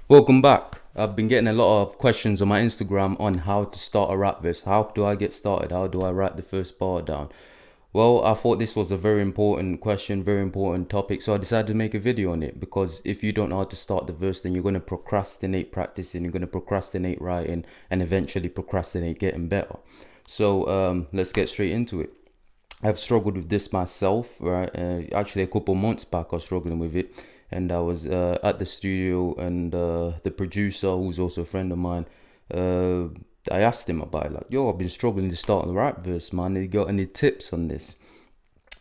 Welcome back. I've been getting a lot of questions on my Instagram on how to start a rap verse. How do I get started? How do I write the first bar down? Well, I thought this was a very important question, very important topic, so I decided to make a video on it because if you don't know how to start the verse, then you're going to procrastinate practicing, you're going to procrastinate writing, and eventually procrastinate getting better. So let's get straight into it. I've struggled with this myself, right? Actually, a couple months back, I was struggling with it, and I was at the studio, and the producer, who's also a friend of mine, uh, I asked him about it, like, "Yo, I've been struggling to start the rap verse, man. You got any tips on this?"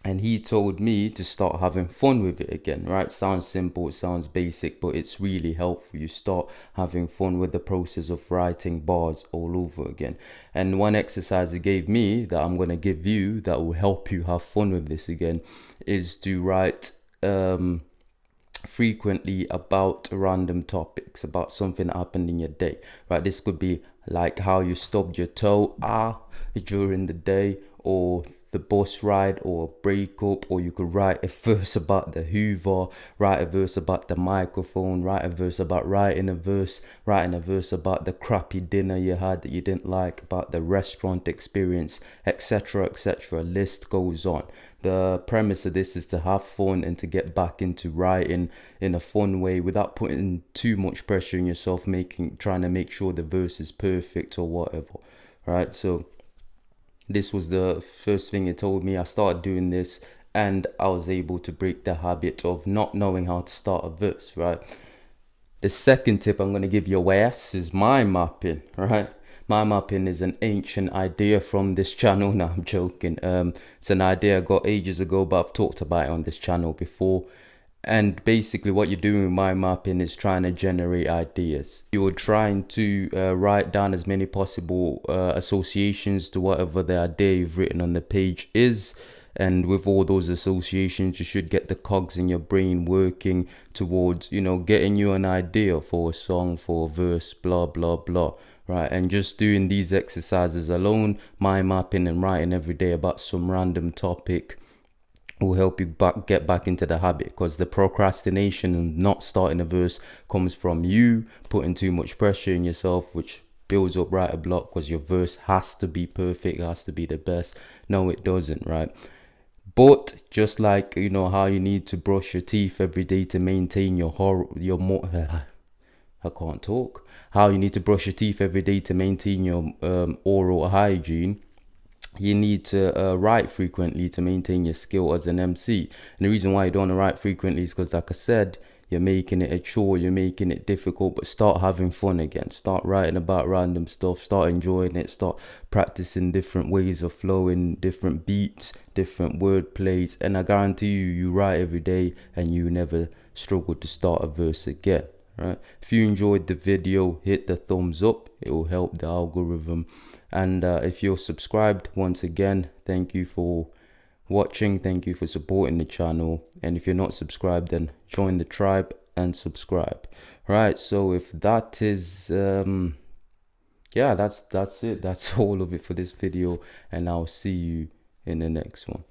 And he told me to start having fun with it again, right? Sounds simple, it sounds basic, but it's really helpful. You start having fun with the process of writing bars all over again. And one exercise he gave me that I'm going to give you that will help you have fun with this again is to write frequently about random topics, about something that happened in your day, right? This could be like how you stubbed your toe during the day, or the bus ride, or a breakup, or you could write a verse about the Hoover, write a verse about the microphone, write a verse about writing a verse, writing a verse about the crappy dinner you had that you didn't like, about the restaurant experience, etc., etc. List goes on. The premise of this is to have fun and to get back into writing in a fun way without putting too much pressure on yourself, trying to make sure the verse is perfect or whatever, right? So this was the first thing he told me. I started doing this and I was able to break the habit of not knowing how to start a verse, right? The second tip I'm going to give your ass is mind mapping, right? Mind mapping is an ancient idea from this channel. No, I'm joking. It's an idea I got ages ago, but I've talked about it on this channel before. And basically what you're doing with mind mapping is trying to generate ideas. You're trying to write down as many possible associations to whatever the idea you've written on the page is. And with all those associations, you should get the cogs in your brain working towards, getting you an idea for a song, for a verse, blah, blah, blah. Right, and just doing these exercises alone, mind mapping and writing every day about some random topic, will help you get back into the habit, because the procrastination and not starting a verse comes from you putting too much pressure in yourself, which builds up writer block, because your verse has to be perfect, has to be the best. No, it doesn't, right? But just like how you need to brush your teeth every day to maintain I can't talk. How you need to brush your teeth every day to maintain your oral hygiene, you need to write frequently to maintain your skill as an MC. And the reason why you don't want to write frequently is because, like I said, you're making it a chore, you're making it difficult. But start having fun again. Start writing about random stuff. Start enjoying it. Start practicing different ways of flowing, different beats, different word plays. And I guarantee you write every day and you never struggle to start a verse again. Right? If you enjoyed the video, hit the thumbs up. It will help the algorithm. And if you're subscribed, once again, thank you for watching. Thank you for supporting the channel. And if you're not subscribed, then join the tribe and subscribe. Right, so if that is yeah, that's it. That's all of it for this video, and I'll see you in the next one.